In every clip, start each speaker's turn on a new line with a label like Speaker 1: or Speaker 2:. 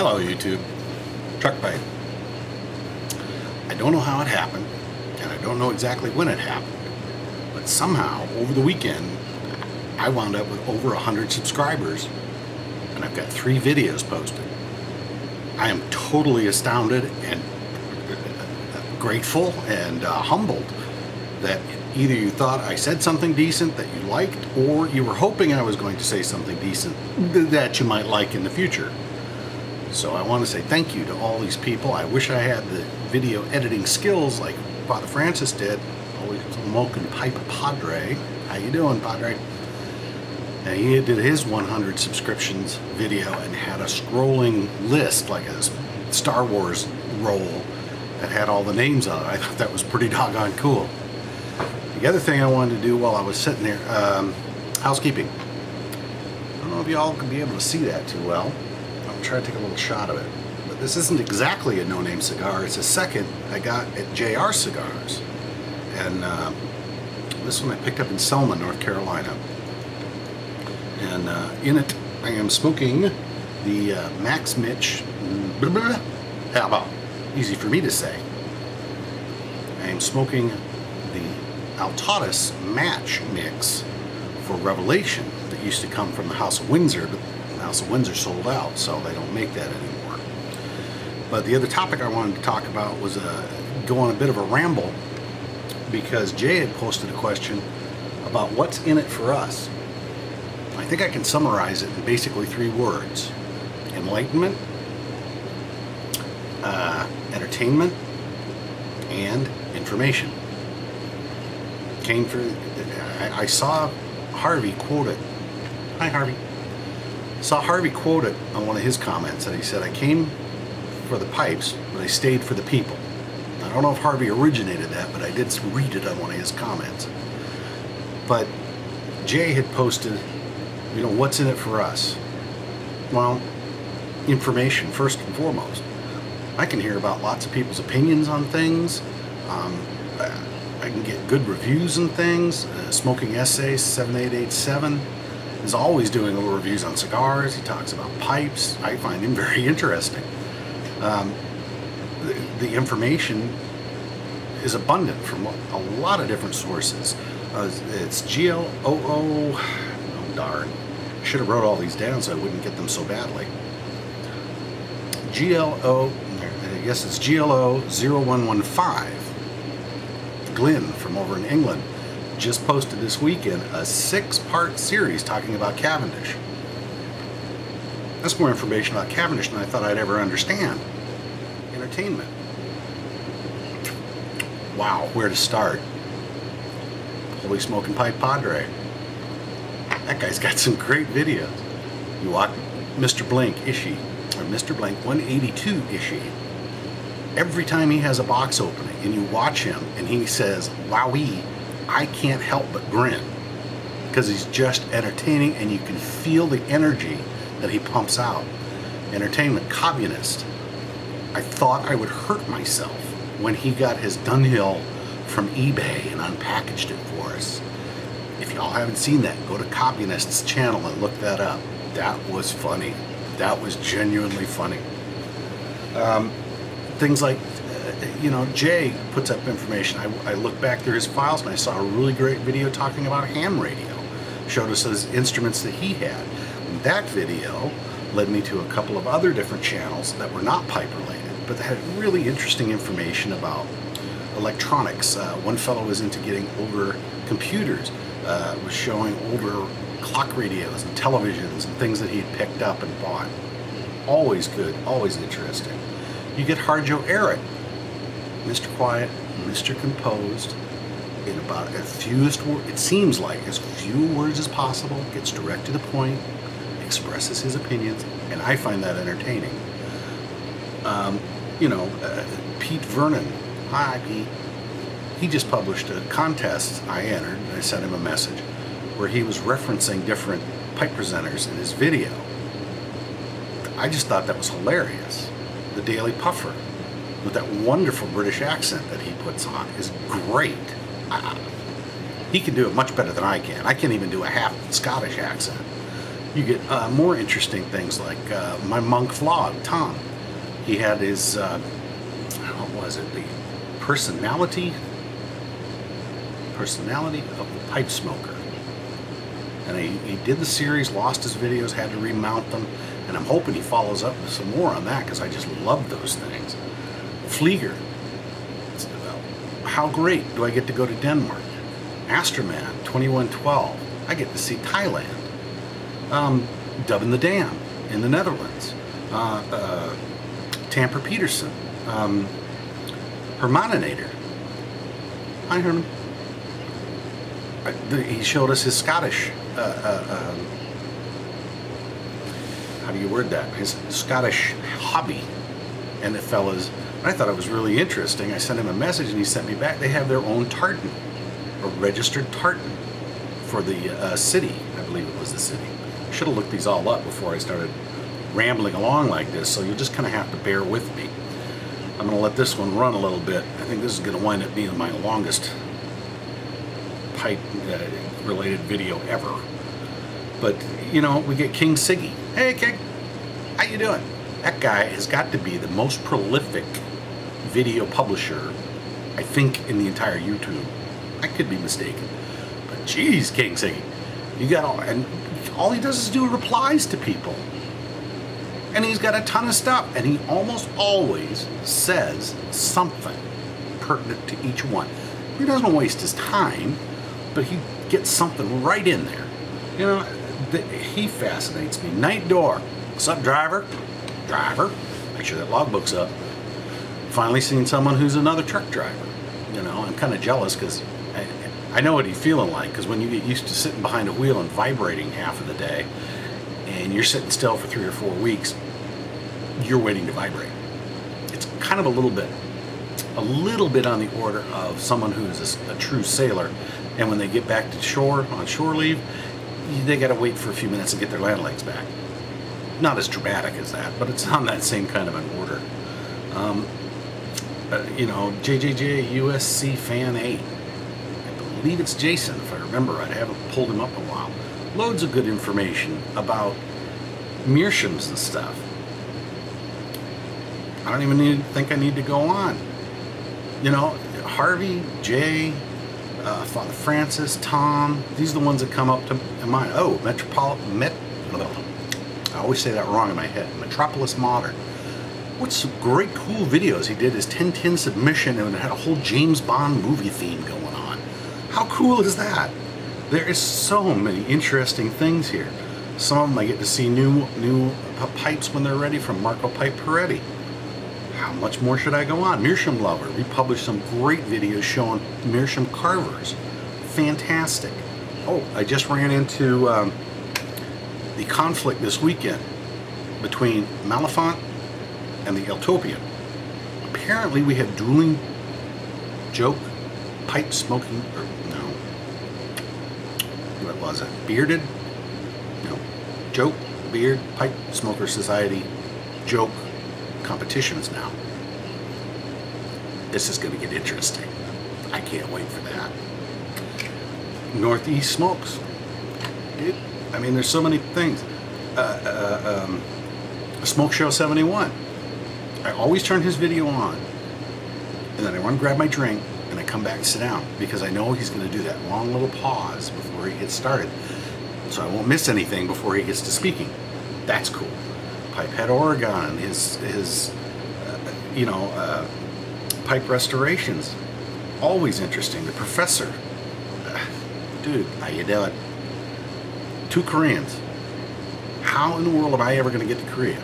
Speaker 1: Hello YouTube, Truck Pipe. I don't know how it happened, and I don't know exactly when it happened, but somehow over the weekend I wound up with over 100 subscribers, and I've got 3 videos posted. I am totally astounded and grateful and humbled that either you thought I said something decent that you liked, or you were hoping I was going to say something decent that you might like in the future. So I want to say thank you to all these people. I wish I had the video editing skills like Father Francis did. Always smoking pipe Padre. How you doing, Padre? And he did his 100 subscriptions video and had a scrolling list like a Star Wars roll that had all the names on it. I thought that was pretty doggone cool. The other thing I wanted to do while I was sitting there, housekeeping. I don't know if y'all can be able to see that too well. I'll try to take a little shot of it. But this isn't exactly a no-name cigar. It's a second I got at JR Cigars. And this one I picked up in Selma, North Carolina. And in it, I am smoking the Max Mitch, how about, easy for me to say. I am smoking the Altatus Match Mix for Revelation that used to come from the House of Windsor, but the House of Windsor sold out, so they don't make that anymore. But the other topic I wanted to talk about was go on a bit of a ramble, because Jay had posted a question about what's in it for us. I think I can summarize it in basically 3 words: enlightenment, entertainment, and information. Came through. I saw Harvey quote it. Hi, Harvey. Saw Harvey quote it on one of his comments, and he said, "I came for the pipes, but I stayed for the people." I don't know if Harvey originated that, but I did read it on one of his comments. But Jay had posted, you know, what's in it for us? Well, information first and foremost. I can hear about lots of people's opinions on things. I can get good reviews and things. Smoking Essays 7887 is always doing little reviews on cigars. He talks about pipes. I find him very interesting. The information is abundant from a lot of different sources. It's GLOO. Oh darn! Should have wrote all these down so I wouldn't get them so badly. GLO. I guess it's GLO 0115. Glenn from over in England just posted this weekend a 6-part series talking about Cavendish. That's more information about Cavendish than I thought I'd ever understand. Entertainment. Wow, where to start? Holy Smoking Pipe Padre. That guy's got some great videos. You watch Mr. Blank Ishii, or Mr. Blank 182 Ishii. Every time he has a box opening and you watch him and he says, "Wowee," I can't help but grin, because he's just entertaining and you can feel the energy that he pumps out. Entertainment. Communist. I thought I would hurt myself when he got his Dunhill from eBay and unpackaged it for us. If y'all haven't seen that, go to Communist's channel and look that up. That was funny. That was genuinely funny. Things like, you know, Jay puts up information. I looked back through his files and I saw a really great video talking about ham radio. Showed us his instruments that he had. And that video led me to a couple of other different channels that were not pipe related, but that had really interesting information about electronics. One fellow was into getting older computers, was showing older clock radios and televisions and things that he'd picked up and bought. Always good, always interesting. You get Harjo Eric, Mr. Quiet, Mr. Composed, in about as fewest words, it seems like as few words as possible, gets direct to the point, expresses his opinions, and I find that entertaining. You know, Pete Vernon, hi Pete, he just published a contest I entered, and I sent him a message, where he was referencing different pipe presenters in his video. I just thought that was hilarious. The Daily Puffer, with that wonderful British accent that he puts on, is great. He can do it much better than I can. I can't even do a half Scottish accent. You get more interesting things like my monk vlog, Tom. He had his, what was it, the personality of the pipe smoker. And he did the series, lost his videos, had to remount them, and I'm hoping he follows up with some more on that because I just love those things. Flieger. How great do I get to go to Denmark? Astroman 2112. I get to see Thailand. Dubbing the Dam in the Netherlands. Tamper Peterson. Hermaninator. Hi, Herman. He showed us his Scottish, how do you word that? His Scottish hobby. And the fellas, I thought it was really interesting. I sent him a message and he sent me back. They have their own tartan, a registered tartan for the city. I believe it was the city. I should have looked these all up before I started rambling along like this, so you'll just kind of have to bear with me. I'm going to let this one run a little bit. I think this is going to wind up being my longest pipe related video ever. But, you know, we get King Siggy. Hey, King, how you doing? That guy has got to be the most prolific video publisher, I think, in the entire YouTube. I could be mistaken. But geez, King Siggy, you got all he does is do replies to people. And he's got a ton of stuff, and he almost always says something pertinent to each one. He doesn't waste his time, but he gets something right in there. You know, he fascinates me. Night Door. What's up, driver? Driver. Make sure that logbook's up. Finally seeing someone who's another truck driver. You know, I'm kind of jealous because I know what he's feeling like, because when you get used to sitting behind a wheel and vibrating half of the day, and you're sitting still for 3 or 4 weeks, you're waiting to vibrate. It's kind of a little bit on the order of someone who is a true sailor, and when they get back to shore, on shore leave, they got to wait for a few minutes to get their land legs back. Not as dramatic as that, but it's on that same kind of an order. You know, JJJ USC Fan 8. I believe it's Jason, if I remember right. I haven't pulled him up in a while. Loads of good information about meerschaums and stuff. I don't even think I need to go on. You know, Harvey, Jay, Father Francis, Tom, these are the ones that come up to mind. Oh, I always say that wrong in my head. Metropolis Modern. What's some great cool videos. He did his 1010 submission and it had a whole James Bond movie theme going on. How cool is that? There is so many interesting things here. Some of them I get to see new pipes when they're ready from Marco Pipe Peretti. How much more should I go on? Meerschaum Lover. We published some great videos showing meerschaum carvers. Fantastic. Oh, I just ran into the conflict this weekend between Malafont and the Eltopian. Apparently we had dueling joke pipe smoking, or no, what was it? Bearded? No. Joke, beard, pipe smoker society, joke competitions now. This is going to get interesting. I can't wait for that. Northeast Smokes. I mean, there's so many things. Smoke Show 71. I always turn his video on, and then I run grab my drink, and I come back and sit down, because I know he's going to do that long little pause before he gets started. So I won't miss anything before he gets to speaking. That's cool. Pipehead Oregon, his pipe restorations, always interesting. The Professor, dude, how you doing? 2 Koreans. How in the world am I ever going to get to Korea?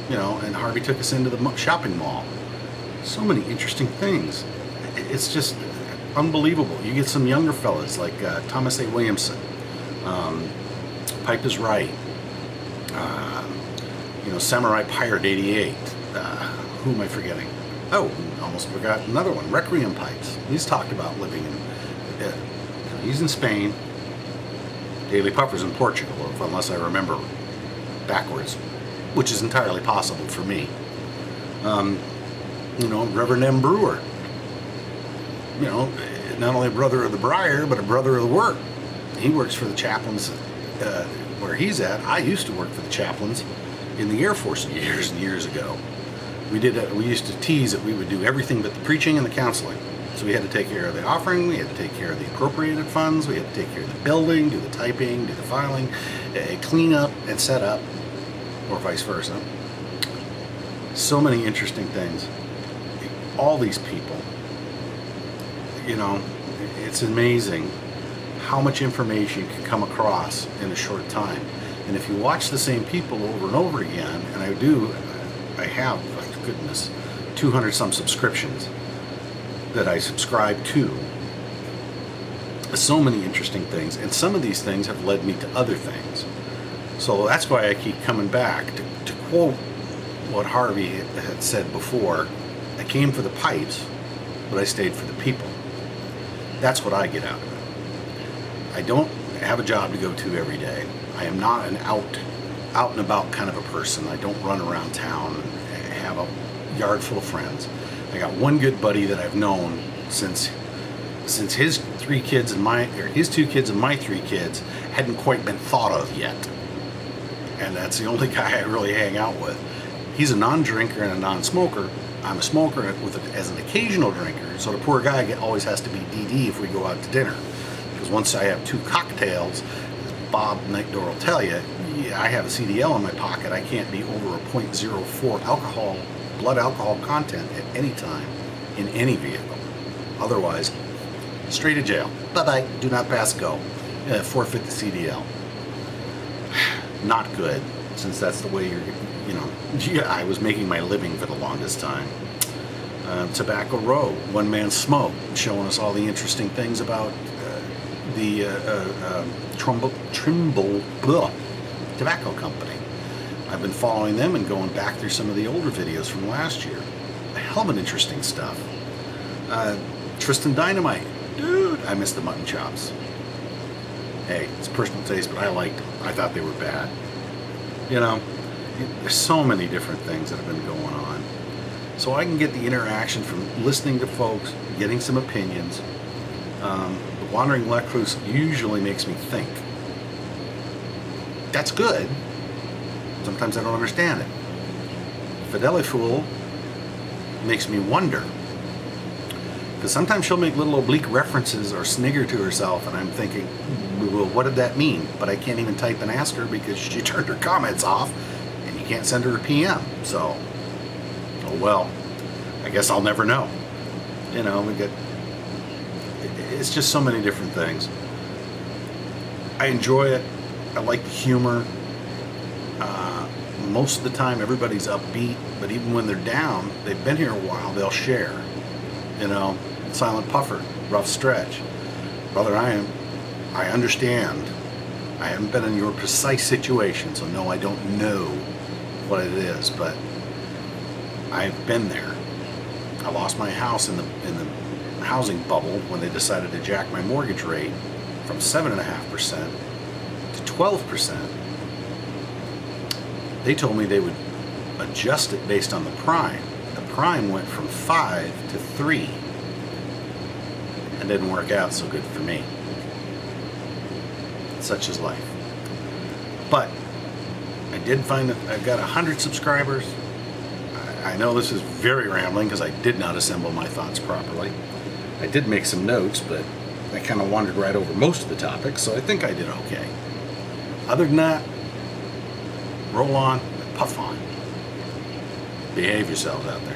Speaker 1: You know, and Harvey took us into the shopping mall. So many interesting things. It's just unbelievable. You get some younger fellas like Thomas A. Williamson, Pipe is Right, you know, Samurai Pirate 88. Who am I forgetting? Oh, almost forgot another one. Requiem Pipes. He's talked about living in. He's in Spain. Daily Puffer's in Portugal, unless I remember backwards, which is entirely possible for me. You know, Reverend M. Brewer. You know, not only a brother of the Briar, but a brother of the work. He works for the chaplains where he's at, I used to work for the chaplains in the Air Force years and years ago. We used to tease that we would do everything but the preaching and the counseling. So we had to take care of the offering, we had to take care of the appropriated funds, we had to take care of the building, do the typing, do the filing, clean up and set up, or vice versa. So many interesting things. All these people, you know, it's amazing how much information you can come across in a short time. And if you watch the same people over and over again, and I have, goodness, 200 some subscriptions that I subscribe to. So many interesting things, and some of these things have led me to other things. So that's why I keep coming back to quote what Harvey had said before: I came for the pipes, but I stayed for the people. That's what I get out of it. I don't have a job to go to every day. I am not an out and about kind of a person. I don't run around town and have a yard full of friends. I got one good buddy that I've known since his 3 kids and his 2 kids and my 3 kids hadn't quite been thought of yet. And that's the only guy I really hang out with. He's a non-drinker and a non-smoker. I'm a smoker as an occasional drinker, so the poor guy always has to be DD if we go out to dinner. Because once I have 2 cocktails, as Bob Nightdoor will tell you, I have a CDL in my pocket. I can't be over a .04 blood alcohol content at any time in any vehicle. Otherwise, straight to jail. Bye-bye. Do not pass go. Forfeit the CDL. Not good, since that's the way I was making my living for the longest time. Tobacco Row, One Man Smoke, showing us all the interesting things about the Trimble Tobacco Company. I've been following them and going back through some of the older videos from last year. A hell of an interesting stuff. Tristan Dynamite. Dude, I miss the mutton chops. Hey, it's personal taste, but I thought they were bad. You know, there's so many different things that have been going on. So I can get the interaction from listening to folks, getting some opinions. The Wandering Recluse usually makes me think. That's good. Sometimes I don't understand it. Fidelity Fool makes me wonder. Because sometimes she'll make little oblique references or snigger to herself, and I'm thinking, well, what did that mean? But I can't even type and ask her because she turned her comments off, and you can't send her a PM. So, oh well, I guess I'll never know. You know, it's just so many different things. I enjoy it. I like the humor. Most of the time everybody's upbeat, but even when they're down, they've been here a while, they'll share. You know, Silent Puffer, rough stretch. Brother, I understand. I haven't been in your precise situation, so no, I don't know what it is, but I've been there. I lost my house in the housing bubble when they decided to jack my mortgage rate from 7.5% to 12%. They told me they would adjust it based on the prime. The prime went from 5 to 3. It didn't work out so good for me. Such is life. But I did find that I've got 100 subscribers. I know this is very rambling because I did not assemble my thoughts properly. I did make some notes, but I kind of wandered right over most of the topics, so I think I did okay. Other than that, roll on, puff on. Behave yourselves out there.